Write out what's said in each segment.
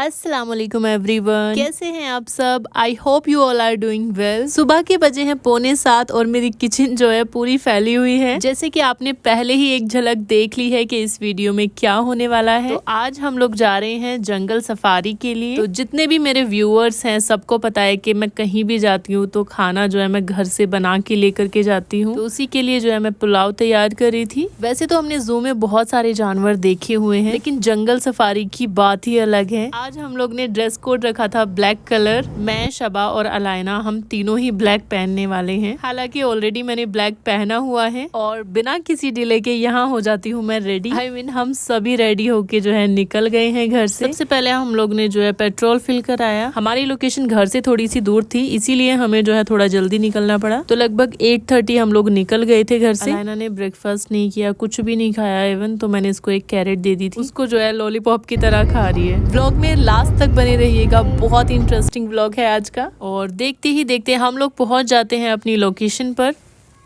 अस्सलाम वालेकुम एवरीवन, कैसे हैं आप सब। I hope you all are doing well. सुबह के बजे हैं 6:45 और मेरी किचन जो है पूरी फैली हुई है। जैसे कि आपने पहले ही एक झलक देख ली है कि इस वीडियो में क्या होने वाला है। तो आज हम लोग जा रहे हैं जंगल सफारी के लिए। तो जितने भी मेरे व्यूअर्स हैं सबको पता है कि मैं कहीं भी जाती हूँ तो खाना जो है मैं घर से बना के लेकर के जाती हूँ। तो उसी के लिए जो है मैं पुलाव तैयार कर रही थी। वैसे तो हमने जू में बहुत सारे जानवर देखे हुए हैं, लेकिन जंगल सफारी की बात ही अलग है। आज हम लोग ने ड्रेस कोड रखा था ब्लैक कलर। मैं, शबा और अलायना हम तीनों ही ब्लैक पहनने वाले हैं। हालांकि ऑलरेडी मैंने ब्लैक पहना हुआ है और बिना किसी डिले के यहाँ हो जाती हूँ मैं रेडी। हम सभी रेडी होके जो है निकल गए हैं घर से। सबसे पहले हम लोग ने जो है पेट्रोल फिल कराया। हमारी लोकेशन घर से थोड़ी सी दूर थी, इसीलिए हमें जो है थोड़ा जल्दी निकलना पड़ा। तो लगभग 8:30 हम लोग निकल गए थे घर से। अलायना ने ब्रेकफास्ट नहीं किया, कुछ भी नहीं खाया इवन, तो मैंने इसको एक कैरेट दे दी थी। उसको जो है लॉलीपॉप की तरह खा रही है। व्लॉग में लास्ट तक बने रहिएगा, बहुत ही इंटरेस्टिंग व्लॉग है आज का। और देखते ही देखते हम लोग पहुंच जाते हैं अपनी लोकेशन पर।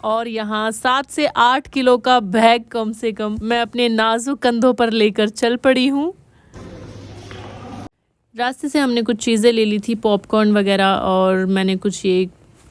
और यहाँ 7 से 8 किलो का बैग कम से कम मैं अपने नाजुक कंधों पर लेकर चल पड़ी हूँ। रास्ते से हमने कुछ चीज़ें ले ली थी, पॉपकॉर्न वगैरह, और मैंने कुछ ये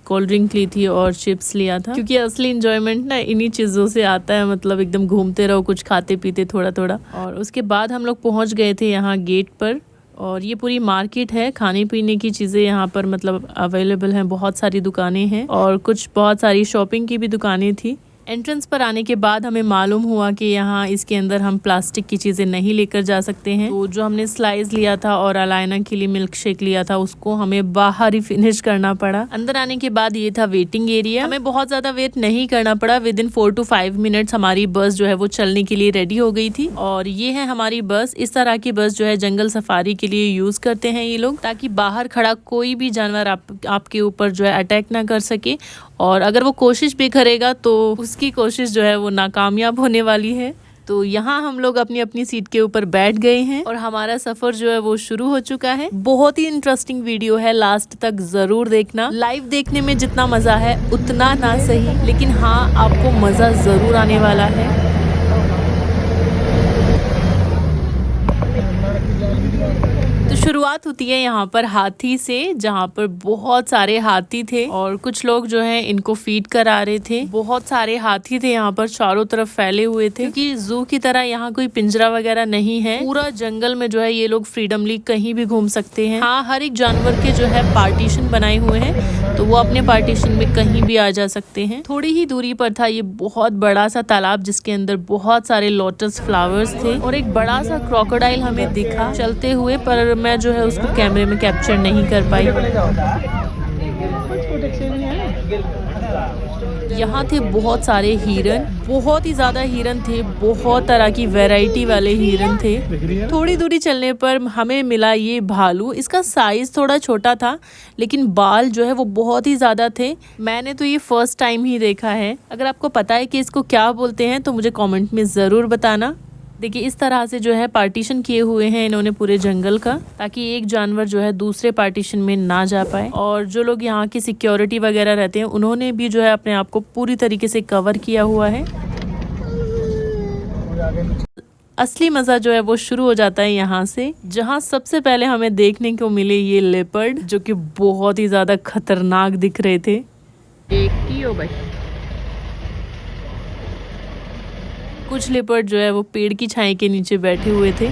कोल्ड ड्रिंक ली थी और चिप्स लिया था, क्योंकि असली इंजॉयमेंट ना इन्हीं चीज़ों से आता है। मतलब एकदम घूमते रहो, कुछ खाते पीते थोड़ा थोड़ा। और उसके बाद हम लोग पहुँच गए थे यहाँ गेट पर। और ये पूरी मार्केट है, खाने पीने की चीज़ें यहाँ पर मतलब अवेलेबल हैं। बहुत सारी दुकानें हैं और कुछ बहुत सारी शॉपिंग की भी दुकानें थी। एंट्रेंस पर आने के बाद हमें मालूम हुआ कि यहाँ इसके अंदर हम प्लास्टिक की चीज़ें नहीं लेकर जा सकते हैं। तो जो हमने स्लाइस लिया था और अलायना के लिए मिल्क शेक लिया था, उसको हमें बाहर ही फिनिश करना पड़ा। अंदर आने के बाद ये था वेटिंग एरिया। हमें बहुत ज़्यादा वेट नहीं करना पड़ा। विद इन 4 to 5 मिनट्स हमारी बस जो है वो चलने के लिए रेडी हो गई थी। और ये है हमारी बस। इस तरह की बस जो है जंगल सफारी के लिए यूज़ करते हैं ये लोग, ताकि बाहर खड़ा कोई भी जानवर आपके ऊपर जो है अटैक ना कर सके। और अगर वो कोशिश भी करेगा तो उसकी कोशिश जो है वो नाकामयाब होने वाली है। तो यहाँ हम लोग अपनी अपनी सीट के ऊपर बैठ गए हैं और हमारा सफर जो है वो शुरू हो चुका है। बहुत ही इंटरेस्टिंग वीडियो है, लास्ट तक जरूर देखना। लाइव देखने में जितना मजा है उतना ना सही, लेकिन हाँ आपको मजा जरूर आने वाला है। तो शुरुआत होती है यहाँ पर हाथी से, जहाँ पर बहुत सारे हाथी थे और कुछ लोग जो है इनको फीड करा रहे थे। बहुत सारे हाथी थे यहाँ पर, चारों तरफ फैले हुए थे, क्योंकि जू की तरह यहाँ कोई पिंजरा वगैरह नहीं है। पूरा जंगल में जो है ये लोग फ्रीडमली कहीं भी घूम सकते हैं। हाँ, हर एक जानवर के जो है पार्टीशन बनाए हुए हैं, तो वो अपने पार्टीशन में कहीं भी आ जा सकते हैं। थोड़ी ही दूरी पर था ये बहुत बड़ा सा तालाब, जिसके अंदर बहुत सारे लोटस फ्लावर्स थे और एक बड़ा सा क्रोकोडाइल हमें दिखा चलते हुए, पर मैं जो है उसको कैमरे में कैप्चर नहीं कर पाई। यहाँ थे बहुत सारे हिरन, बहुत ही ज्यादा हिरन थे, बहुत तरह की वैरायटी वाले हिरन थे। थोड़ी दूरी चलने पर हमें मिला ये भालू। इसका साइज थोड़ा छोटा था, लेकिन बाल जो है वो बहुत ही ज्यादा थे। मैंने तो ये फर्स्ट टाइम ही देखा है। अगर आपको पता है कि इसको क्या बोलते हैं तो मुझे कमेंट में ज़रूर बताना। देखिए इस तरह से जो है पार्टीशन किए हुए हैं इन्होंने पूरे जंगल का, ताकि एक जानवर जो है दूसरे पार्टीशन में ना जा पाए। और जो लोग यहाँ की सिक्योरिटी वगैरह रहते हैं उन्होंने भी जो है अपने आप को पूरी तरीके से कवर किया हुआ है। असली मज़ा जो है वो शुरू हो जाता है यहाँ से, जहाँ सबसे पहले हमें देखने को मिले ये लेपर्ड, जो कि बहुत ही ज़्यादा खतरनाक दिख रहे थे। कुछ लेपर्ड जो है वो पेड़ की छाई के नीचे बैठे हुए थे।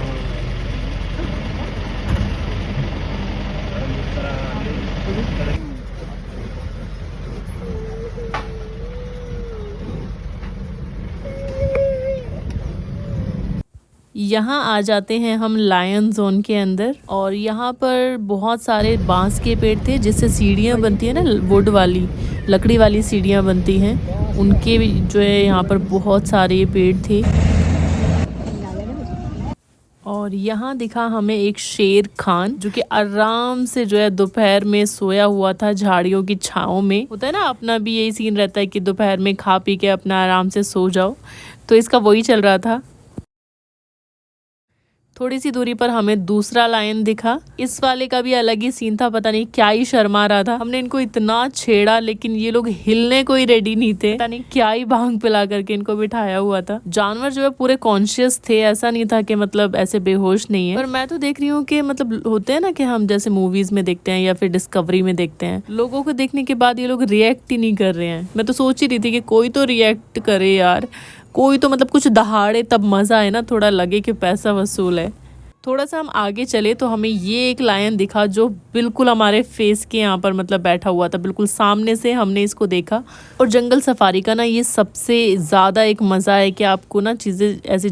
यहाँ आ जाते हैं हम लायन जोन के अंदर, और यहाँ पर बहुत सारे बांस के पेड़ थे जिससे सीढ़ियाँ बनती है ना, वुड वाली, लकड़ी वाली सीढ़ियाँ बनती हैं, उनके भी जो है यहाँ पर बहुत सारे पेड़ थे। और यहाँ दिखा हमें एक शेर खान जो कि आराम से जो है दोपहर में सोया हुआ था झाड़ियों की छाँव में। होता है ना, अपना भी यही सीन रहता है कि दोपहर में खा पी के अपना आराम से सो जाओ, तो इसका वही चल रहा था। थोड़ी सी दूरी पर हमें दूसरा लायन दिखा। इस वाले का भी अलग ही सीन था, पता नहीं क्या ही शर्मा रहा था। हमने इनको इतना छेड़ा लेकिन ये लोग हिलने को ही रेडी नहीं थे, पता नहीं क्या ही भांग पिला करके इनको बिठाया हुआ था। जानवर जो है पूरे कॉन्शियस थे, ऐसा नहीं था कि मतलब ऐसे बेहोश नहीं है। पर मैं तो देख रही हूँ कि मतलब होते हैं ना कि हम जैसे मूवीज में देखते हैं या फिर डिस्कवरी में देखते हैं, लोगों को देखने के बाद ये लोग रिएक्ट ही नहीं कर रहे हैं। मैं तो सोच ही रही थी कि कोई तो रिएक्ट करे यार, कोई तो मतलब कुछ दहाड़े, तब मज़ा है ना, थोड़ा लगे कि पैसा वसूल है। थोड़ा सा हम आगे चले तो हमें ये एक लायन दिखा जो बिल्कुल हमारे फेस के यहाँ पर मतलब बैठा हुआ था, बिल्कुल सामने से हमने इसको देखा। और जंगल सफारी का ना ये सबसे ज़्यादा एक मज़ा है कि आपको ना चीज़ें ऐसे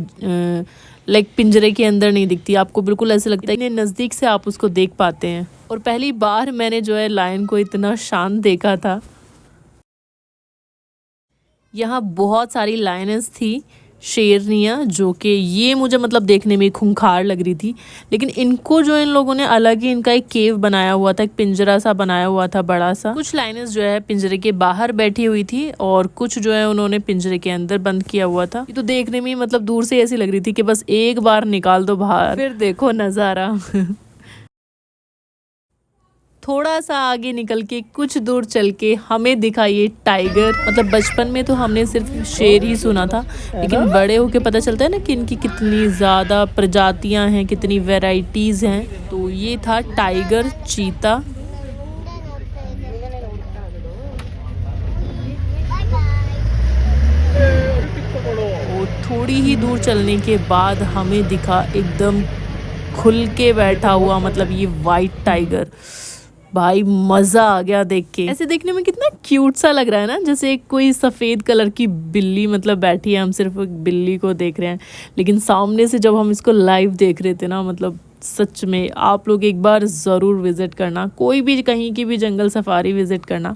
लाइक पिंजरे के अंदर नहीं दिखती, आपको बिल्कुल ऐसे लगता है कि नज़दीक से आप उसको देख पाते हैं। और पहली बार मैंने जो है लायन को इतना शांत देखा था। यहाँ बहुत सारी लायनेस थी, शेरनियाँ, जो कि ये मुझे मतलब देखने में खूंखार लग रही थी, लेकिन इनको जो इन लोगों ने अलग ही इनका एक केव बनाया हुआ था, एक पिंजरा सा बनाया हुआ था बड़ा सा। कुछ लायनेस जो है पिंजरे के बाहर बैठी हुई थी और कुछ जो है उन्होंने पिंजरे के अंदर बंद किया हुआ था। ये तो देखने में मतलब दूर से ऐसी लग रही थी कि बस एक बार निकाल दो बाहर, फिर देखो नज़ारा। थोड़ा सा आगे निकल के कुछ दूर चल के हमें दिखा ये टाइगर। मतलब बचपन में तो हमने सिर्फ शेर ही सुना था, लेकिन बड़े होके पता चलता है ना कि इनकी कितनी ज़्यादा प्रजातियां हैं, कितनी वैरायटीज़ हैं। तो ये था टाइगर चीता। और थोड़ी ही दूर चलने के बाद हमें दिखा एकदम खुल के बैठा हुआ मतलब ये वाइट टाइगर। भाई मज़ा आ गया देख के। ऐसे देखने में कितना क्यूट सा लग रहा है ना, जैसे कोई सफ़ेद कलर की बिल्ली मतलब बैठी है, हम सिर्फ एक बिल्ली को देख रहे हैं। लेकिन सामने से जब हम इसको लाइव देख रहे थे ना, मतलब सच में आप लोग एक बार ज़रूर विज़िट करना, कोई भी कहीं की भी जंगल सफारी विज़िट करना,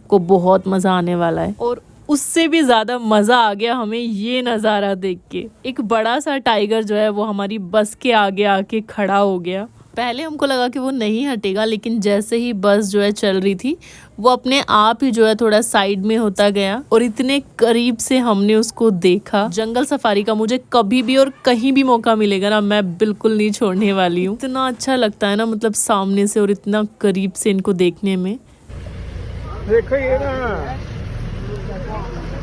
को बहुत मज़ा आने वाला है। और उससे भी ज़्यादा मज़ा आ गया हमें ये नज़ारा देख के। एक बड़ा सा टाइगर जो है वो हमारी बस के आगे आके खड़ा हो गया। पहले हमको लगा कि वो नहीं हटेगा, लेकिन जैसे ही बस जो है चल रही थी वो अपने आप ही जो है थोड़ा साइड में होता गया और इतने करीब से हमने उसको देखा। जंगल सफारी का मुझे कभी भी और कहीं भी मौका मिलेगा ना, मैं बिल्कुल नहीं छोड़ने वाली हूँ। इतना अच्छा लगता है ना मतलब सामने से और इतना करीब से इनको देखने में। देखो ये ना,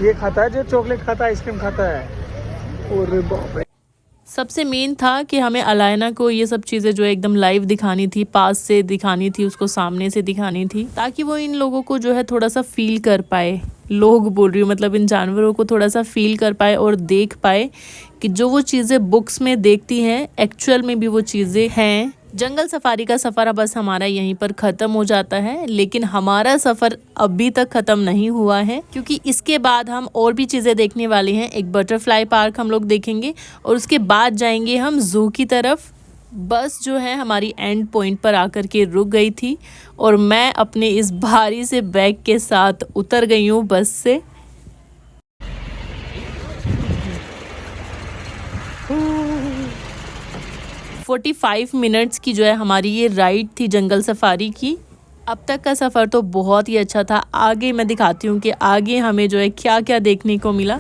ये खाता है जो चॉकलेट खाता है, आइसक्रीम खाता है। और बाप रे, सबसे मेन था कि हमें अलायना को ये सब चीज़ें जो है एकदम लाइव दिखानी थी, पास से दिखानी थी, उसको सामने से दिखानी थी, ताकि वो इन लोगों को जो है थोड़ा सा फील कर पाए। लोग बोल रही हूँ मतलब इन जानवरों को थोड़ा सा फील कर पाए और देख पाए कि जो वो चीज़ें बुक्स में देखती हैं एक्चुअल में भी वो चीज़ें हैं। जंगल सफारी का सफ़र बस हमारा यहीं पर ख़त्म हो जाता है, लेकिन हमारा सफ़र अभी तक ख़त्म नहीं हुआ है, क्योंकि इसके बाद हम और भी चीज़ें देखने वाले हैं। एक बटरफ्लाई पार्क हम लोग देखेंगे और उसके बाद जाएंगे हम ज़ू की तरफ। बस जो है हमारी एंड पॉइंट पर आकर के रुक गई थी और मैं अपने इस भारी से बैग के साथ उतर गई हूँ बस से। – 45 मिनट्स की जो है हमारी ये राइड थी जंगल सफारी की। अब तक का सफ़र तो बहुत ही अच्छा था। आगे मैं दिखाती हूँ कि आगे हमें जो है क्या क्या देखने को मिला।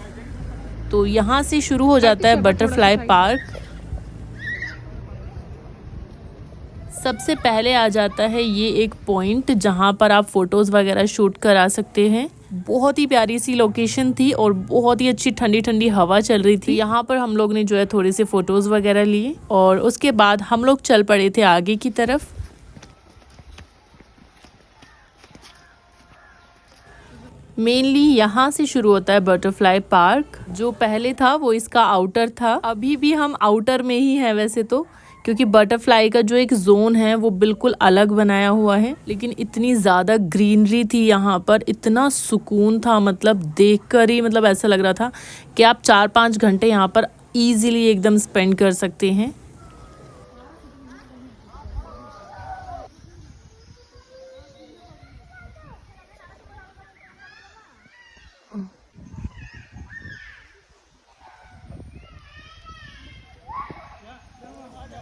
तो यहाँ से शुरू हो जाता है बटरफ्लाई पार्क। सबसे पहले आ जाता है ये एक पॉइंट जहाँ पर आप फ़ोटोज़ वगैरह शूट करा सकते हैं। बहुत ही प्यारी सी लोकेशन थी और बहुत ही अच्छी ठंडी ठंडी हवा चल रही थी। यहाँ पर हम लोग ने जो है थोड़े से फ़ोटोज़ वगैरह लिए और उसके बाद हम लोग चल पड़े थे आगे की तरफ। मेनली यहाँ से शुरू होता है बटरफ्लाई पार्क। जो पहले था वो इसका आउटर था, अभी भी हम आउटर में ही है वैसे तो, क्योंकि बटरफ्लाई का जो एक जोन है वो बिल्कुल अलग बनाया हुआ है। लेकिन इतनी ज़्यादा ग्रीनरी थी यहाँ पर, इतना सुकून था, मतलब देखकर ही मतलब ऐसा लग रहा था कि आप 4-5 घंटे यहाँ पर इजीली एकदम स्पेंड कर सकते हैं।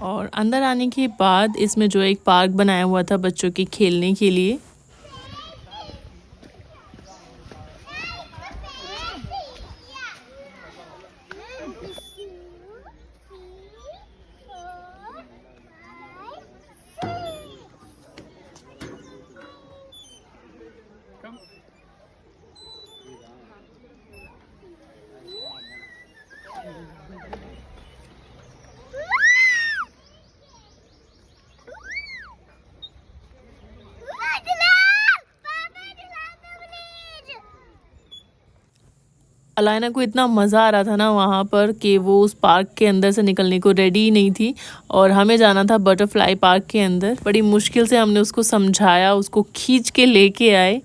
और अंदर आने के बाद इसमें जो एक पार्क बनाया हुआ था बच्चों के खेलने के लिए। अलायना को इतना मज़ा आ रहा था ना वहाँ पर कि वो उस पार्क के अंदर से निकलने को रेडी ही नहीं थी और हमें जाना था बटरफ्लाई पार्क के अंदर। बड़ी मुश्किल से हमने उसको समझाया, उसको खींच के लेके आए,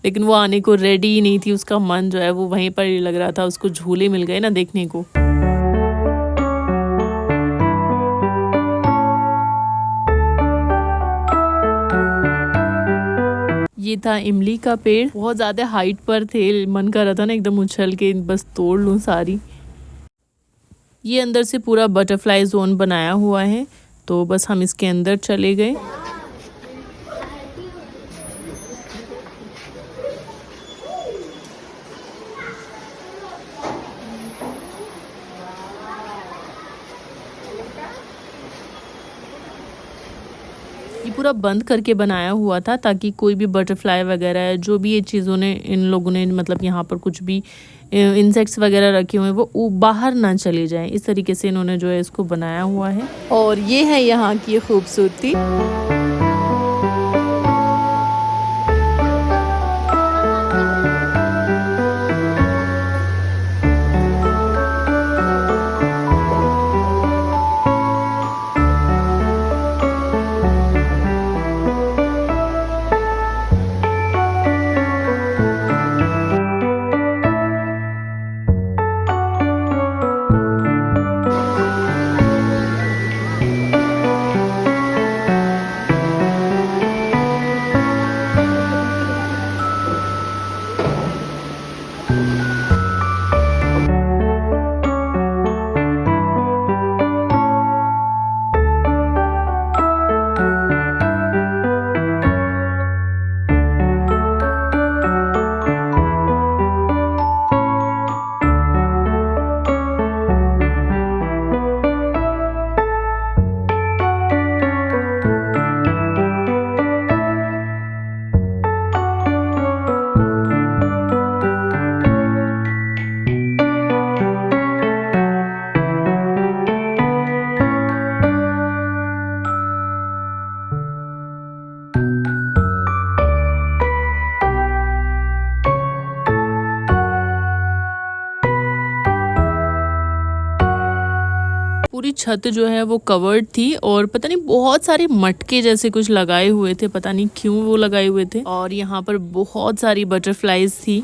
लेकिन वो आने को रेडी ही नहीं थी। उसका मन जो है वो वहीं पर ही लग रहा था, उसको झूले मिल गए ना देखने को। ये था इमली का पेड़, बहुत ज़्यादा हाइट पर थे, मन कर रहा था ना एकदम उछल के बस तोड़ लूँ सारी। ये अंदर से पूरा बटरफ्लाई जोन बनाया हुआ है, तो बस हम इसके अंदर चले गए। ये पूरा बंद करके बनाया हुआ था ताकि कोई भी बटरफ्लाई वगैरह जो भी ये चीज़ों ने इन लोगों ने मतलब यहाँ पर कुछ भी इंसेक्ट्स वगैरह रखे हुए हैं वो बाहर ना चले जाएं। इस तरीके से इन्होंने जो है इसको बनाया हुआ है। और ये है यहाँ की खूबसूरती। पूरी छत जो है वो कवर्ड थी और पता नहीं बहुत सारे मटके जैसे कुछ लगाए हुए थे, पता नहीं क्यों वो लगाए हुए थे। और यहाँ पर बहुत सारी बटरफ्लाईज थी।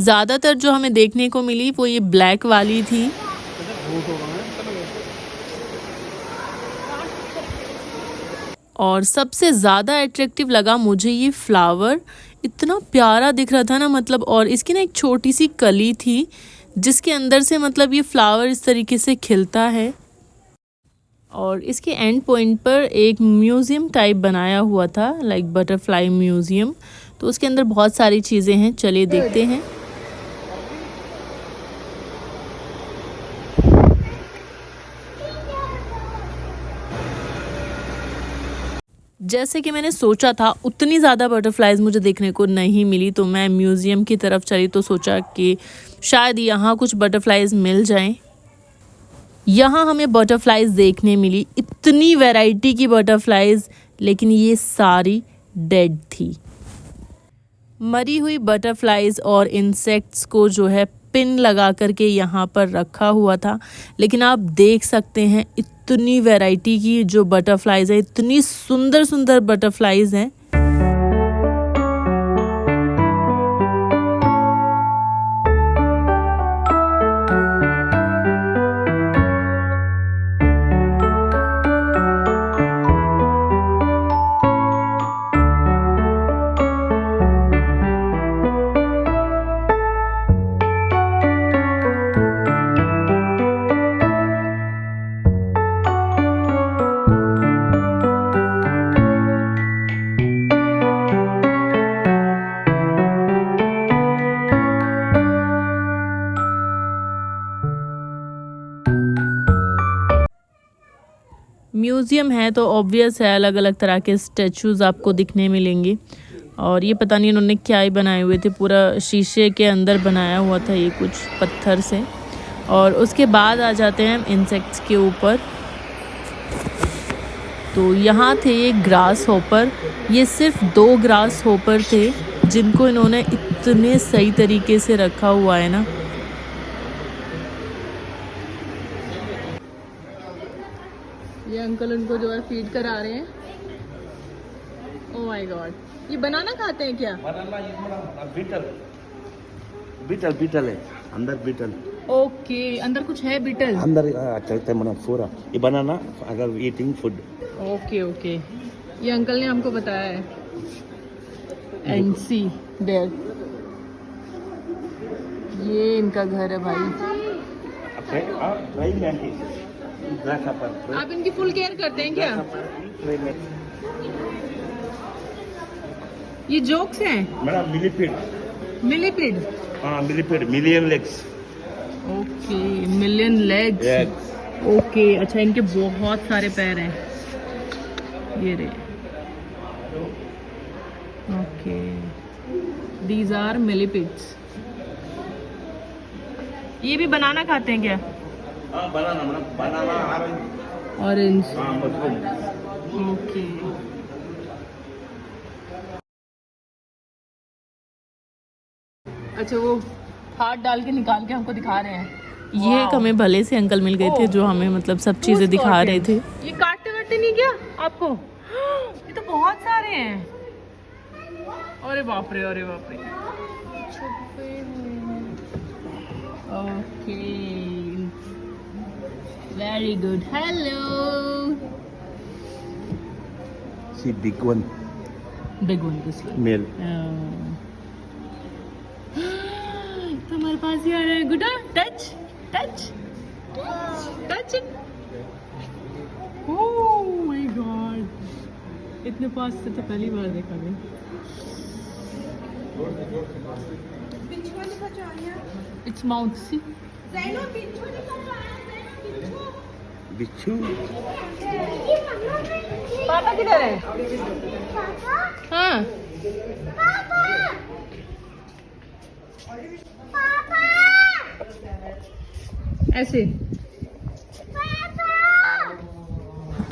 ज़्यादातर जो हमें देखने को मिली वो ये ब्लैक वाली थी। और सबसे ज़्यादा अट्रैक्टिव लगा मुझे ये फ्लावर, इतना प्यारा दिख रहा था ना मतलब। और इसकी ना एक छोटी सी कली थी जिसके अंदर से मतलब ये फ्लावर इस तरीके से खिलता है। और इसके एंड पॉइंट पर एक म्यूज़ियम टाइप बनाया हुआ था, लाइक बटरफ्लाई म्यूज़ियम। तो उसके अंदर बहुत सारी चीज़ें हैं, चलिए देखते हैं। जैसे कि मैंने सोचा था उतनी ज़्यादा बटरफ्लाईज मुझे देखने को नहीं मिली, तो मैं म्यूज़ियम की तरफ चली तो सोचा कि शायद यहाँ कुछ बटरफ्लाईज मिल जाएं। यहाँ हमें बटरफ्लाईज देखने मिली, इतनी वैरायटी की बटरफ्लाईज, लेकिन ये सारी डेड थी। मरी हुई बटरफ्लाईज और इंसेक्ट्स को जो है पिन लगा करके यहाँ पर रखा हुआ था। लेकिन आप देख सकते हैं इतनी वैरायटी की जो बटरफ्लाईज है, इतनी सुंदर सुंदर बटरफ्लाईज हैं। म्यूज़ियम है तो ऑब्वियस है अलग अलग तरह के स्टैचूज़ आपको दिखने मिलेंगे। और ये पता नहीं इन्होंने क्या ही बनाए हुए थे, पूरा शीशे के अंदर बनाया हुआ था ये कुछ पत्थर से। और उसके बाद आ जाते हैं हम इंसेक्ट्स के ऊपर। तो यहाँ थे ये ग्रास हॉपर। ये सिर्फ 2 ग्रास हॉपर थे जिनको इन्होंने इतने सही तरीके से रखा हुआ है ना। ये अंकल उनको जो है फीड करा रहे हैं। ओह माय गॉड, ये बनाना खाते हैं क्या? बनाना बीटल बीटल बीटल है अंदर बीटल। ओके, अंदर कुछ है बीटल। अंदर चलते हैं मतलब पूरा ये बनाना अगर ईटिंग फूड। ओके ओके, ये अंकल ने हमको बताया है। एंड सी देयर, ये इनका घर है भाई। आप इनकी फुल केयर करते हैं क्या? ये जोक्स हैं? Madam millipede. मिलीपीड? हाँ millipede, million legs. Okay, million legs. Okay, अच्छा इनके बहुत सारे पैर हैं। ये रे। Okay, these are millipedes. ये भी बनाना खाते हैं क्या? हाँ banana madam, banana orange. Orange. हाँ मशरूम। ओके। अच्छा, वो हाथ डाल के निकाल के हमको दिखा रहे हैं। ये एक हमें भले से अंकल मिल गए थे जो हमें मतलब सब चीजें दिखा रहे थे। ये काटते वाटते नहीं क्या आपको? ये तो बहुत सारे हैं। अरे बाप रे, अरे बाप रे। Okay, very good. Hello. See big one. Big one this male. हमारे पास ही आ रहा है। गुड्डा, touch touch touch. Oh my god, इतने पास से तो पहली बार देखा मैं। It's mouth see. बिच्छू। पापा किधर है? हाँ ऐसे।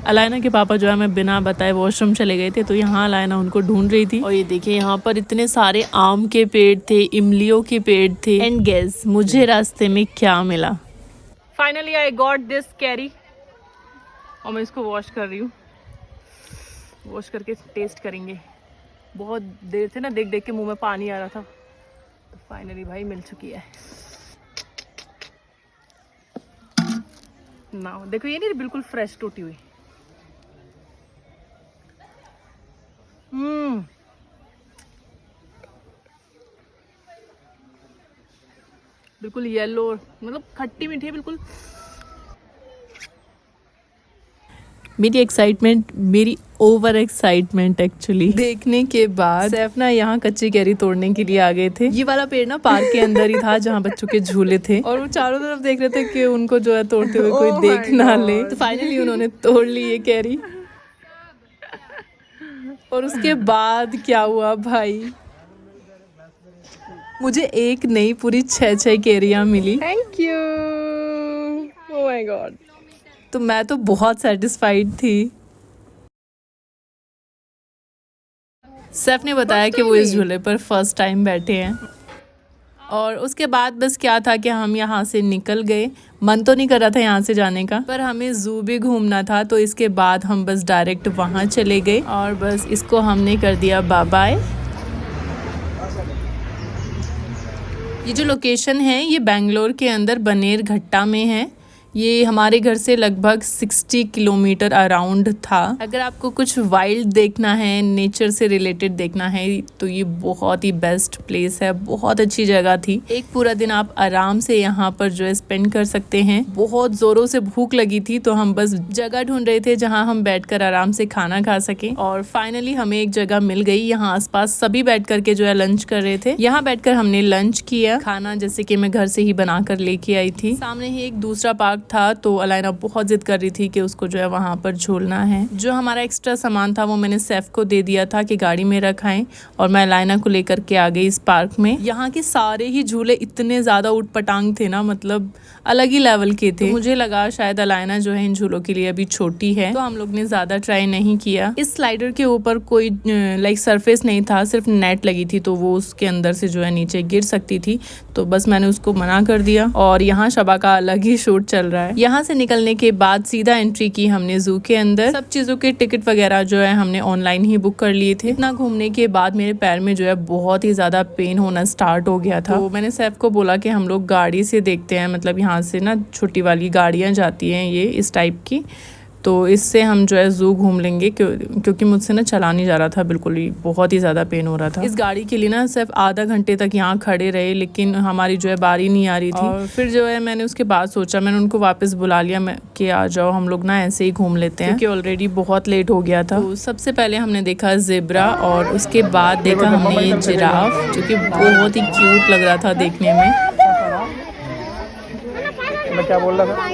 अलायना के पापा जो है हमें बिना बताए वॉशरूम चले गए थे, तो यहाँ अलायना उनको ढूंढ रही थी। और ये देखिए यहाँ पर इतने सारे आम के पेड़ थे, इमलियों के पेड़ थे। एंड गेस मुझे रास्ते में क्या मिला? Finally I got this carry और मैं इसको वॉश कर रही हूँ। वॉश करके टेस्ट करेंगे। बहुत देर से ना देख देख के मुंह में पानी आ रहा था, तो फाइनली भाई मिल चुकी है ना। देखो ये नहीं बिल्कुल फ्रेश टूटी हुई। बिल्कुल येलो, मतलब खट्टी मीठी है बिल्कुल। मेरी एक्साइटमेंट, मेरी ओवर एक्साइटमेंट एक्चुअली देखने के बाद सैफ ना यहाँ कच्ची कैरी तोड़ने के लिए आ गए थे। ये वाला पेड़ ना पार्क के अंदर ही था जहाँ बच्चों के झूले थे, और वो चारों तरफ देख रहे थे कि उनको जो है तोड़ते हुए कोई देख ना ले। तो फाइनली उन्होंने तोड़ ली ये कैरी। और उसके बाद क्या हुआ भाई, मुझे एक नहीं पूरी 6 कैरियां मिली। Thank you. Oh my god. तो मैं तो बहुत सेटिस्फाइड थी। सैफ ने बताया कि वो इस झूले पर फर्स्ट टाइम बैठे हैं। और उसके बाद बस क्या था कि हम यहाँ से निकल गए। मन तो नहीं कर रहा था यहाँ से जाने का, पर हमें जू भी घूमना था, तो इसके बाद हम बस डायरेक्ट वहाँ चले गए और बस इसको हमने कर दिया बाय बाय। ये जो लोकेशन है ये बेंगलोर के अंदर बनेरघट्टा में है। ये हमारे घर से लगभग 60 किलोमीटर अराउंड था। अगर आपको कुछ वाइल्ड देखना है, नेचर से रिलेटेड देखना है, तो ये बहुत ही बेस्ट प्लेस है। बहुत अच्छी जगह थी। एक पूरा दिन आप आराम से यहाँ पर जो है स्पेंड कर सकते हैं। बहुत जोरों से भूख लगी थी, तो हम बस जगह ढूंढ रहे थे जहाँ हम बैठकर आराम से खाना खा सके। और फाइनली हमें एक जगह मिल गई। यहाँ आसपास सभी बैठ करके जो है लंच कर रहे थे। यहाँ बैठकर हमने लंच किया। खाना जैसे कि मैं घर से ही बना कर लेके आई थी। सामने ही एक दूसरा पार्क था तो अलाइना बहुत जिद कर रही थी कि उसको जो है वहाँ पर झूलना है। जो हमारा एक्स्ट्रा सामान था वो मैंने सैफ को दे दिया था कि गाड़ी में रखाएं और मैं अलाइना को लेकर के आ गई इस पार्क में। यहाँ के सारे ही झूले इतने ज़्यादा उठपटांग थे ना, मतलब अलग ही लेवल के थे। तो मुझे लगा शायद अलाइना जो है इन झूलों के लिए अभी छोटी है, तो हम लोग ने ज़्यादा ट्राई नहीं किया। इस स्लाइडर के ऊपर कोई लाइक सरफेस नहीं था, सिर्फ नेट लगी थी, तो वो उसके अंदर से जो है नीचे गिर सकती थी, तो बस मैंने उसको मना कर दिया। और यहाँ शबा का अलग ही शूट चल रहा है। यहाँ से निकलने के बाद सीधा एंट्री की हमने जू के अंदर। सब चीज़ों के टिकट वगैरह जो है हमने ऑनलाइन ही बुक कर लिए थे। इतना घूमने के बाद मेरे पैर में जो है बहुत ही ज़्यादा पेन होना स्टार्ट हो गया था। तो मैंने सैफ को बोला कि हम लोग गाड़ी से देखते हैं, मतलब यहाँ से ना छोटी वाली गाड़ियाँ जाती हैं ये इस टाइप की, तो इससे हम जो है जू घूम लेंगे, क्योंकि मुझसे ना चला नहीं जा रहा था, बिल्कुल ही बहुत ही ज़्यादा पेन हो रहा था। इस गाड़ी के लिए ना सिर्फ आधा घंटे तक यहाँ खड़े रहे, लेकिन हमारी जो है बारी नहीं आ रही थी। और फिर जो है मैंने उसके बाद सोचा, मैंने उनको वापस बुला लिया कि आ जाओ हम लोग ना ऐसे ही घूम लेते हैं, क्योंकि ऑलरेडी बहुत लेट हो गया था। तो सबसे पहले हमने देखा ज़ेब्रा और उसके बाद देखा हमने ये जिराफ, जो कि बहुत ही क्यूट लग रहा था देखने में। मैं क्या बोल रहा था,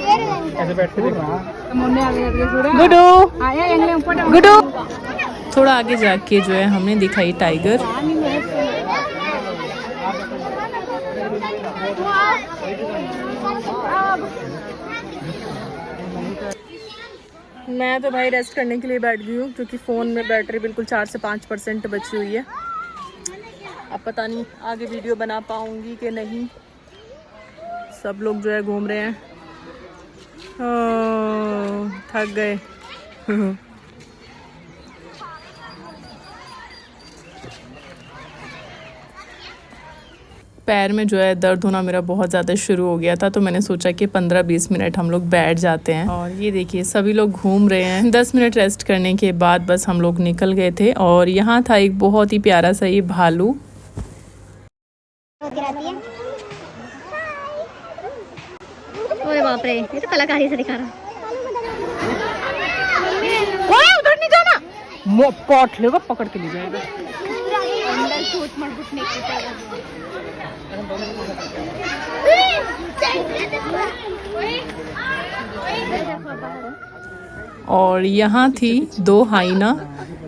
ऐसे बैठ के देखो। गुडू गुडू। थोड़ा आगे जाके जो है हमने देखा ये टाइगर। मैं तो भाई रेस्ट करने के लिए बैठ गई हूँ, क्योंकि फ़ोन में बैटरी बिल्कुल 4 से 5% बची हुई है। अब पता नहीं आगे वीडियो बना पाऊँगी कि नहीं। सब लोग जो है घूम रहे हैं। थक गए। पैर में जो है दर्द होना मेरा बहुत ज़्यादा शुरू हो गया था, तो मैंने सोचा कि 15-20 मिनट हम लोग बैठ जाते हैं। और ये देखिए सभी लोग घूम रहे हैं। 10 मिनट रेस्ट करने के बाद बस हम लोग निकल गए थे। और यहाँ था एक बहुत ही प्यारा सा ये भालू। ओए बाप रे, ये तो कलाकारी से दिखा रहा। ओए उधर नहीं जाना, पॉट लेगा पकड़ के ले जाएगा। अंदर छूट मत घुसने की और यहाँ थी 2 हाइना,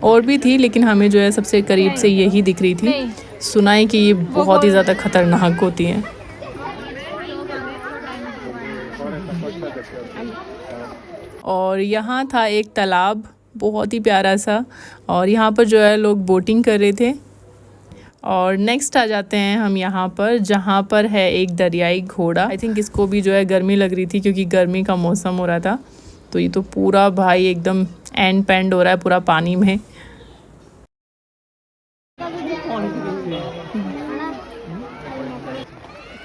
और भी थी, लेकिन हमें जो है सबसे करीब से यही दिख रही थी। सुना है कि ये बहुत ही ज़्यादा खतरनाक होती हैं। और यहाँ था एक तालाब बहुत ही प्यारा सा, और यहाँ पर जो है लोग बोटिंग कर रहे थे। और नेक्स्ट आ जाते हैं हम यहाँ पर, जहाँ पर है एक दरियाई घोड़ा। आई थिंक इसको भी जो है गर्मी लग रही थी, क्योंकि गर्मी का मौसम हो रहा था। तो ये तो पूरा भाई एकदम एंड पेंड हो रहा है पूरा पानी में।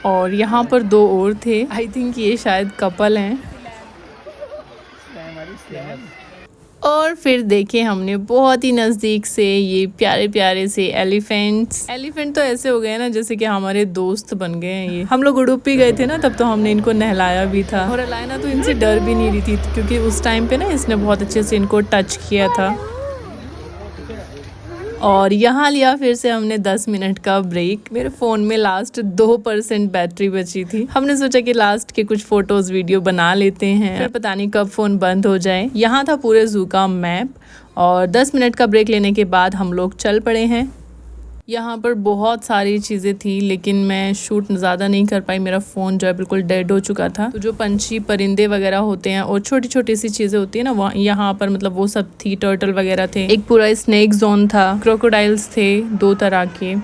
और यहाँ पर 2 और थे, आई थिंक ये शायद कपल हैं। और फिर देखे हमने बहुत ही नज़दीक से ये प्यारे प्यारे से एलिफेंट तो ऐसे हो गए ना जैसे कि हमारे दोस्त बन गए हैं। ये हम लोग उडुपी गए थे ना, तब तो हमने इनको नहलाया भी था। और अलाइना तो इनसे डर भी नहीं रही थी, क्योंकि उस टाइम पे ना इसने बहुत अच्छे से इनको टच किया था। और यहाँ लिया फिर से हमने 10 मिनट का ब्रेक। मेरे फ़ोन में लास्ट 2% बैटरी बची थी। हमने सोचा कि लास्ट के कुछ फ़ोटोज़ वीडियो बना लेते हैं, फिर पता नहीं कब फ़ोन बंद हो जाए। यहाँ था पूरे ज़ू का मैप। और 10 मिनट का ब्रेक लेने के बाद हम लोग चल पड़े हैं। यहाँ पर बहुत सारी चीज़ें थी, लेकिन मैं शूट ज़्यादा नहीं कर पाई। मेरा फ़ोन जो है बिल्कुल डेड हो चुका था। तो जो पंछी परिंदे वगैरह होते हैं और छोटी छोटी सी चीज़ें होती है ना, वहाँ यहाँ पर मतलब वो सब थी। टर्टल वगैरह थे, एक पूरा स्नेक जोन था, क्रोकोडाइल्स थे 2 तरह के,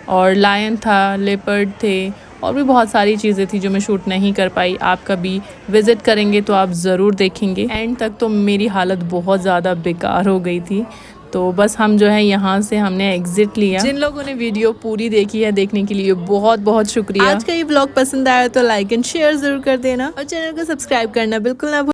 और लायन था, लेपर्ड थे, और भी बहुत सारी चीज़ें थी जो मैं शूट नहीं कर पाई। आप कभी विज़िट करेंगे तो आप ज़रूर देखेंगे। एंड तक तो मेरी हालत बहुत ज़्यादा बेकार हो गई थी। तो बस हम जो है यहाँ से हमने एग्जिट लिया। जिन लोगों ने वीडियो पूरी देखी है, देखने के लिए बहुत बहुत शुक्रिया। आज का ये व्लॉग पसंद आया तो लाइक एंड शेयर जरूर कर देना, और चैनल को सब्सक्राइब करना बिल्कुल ना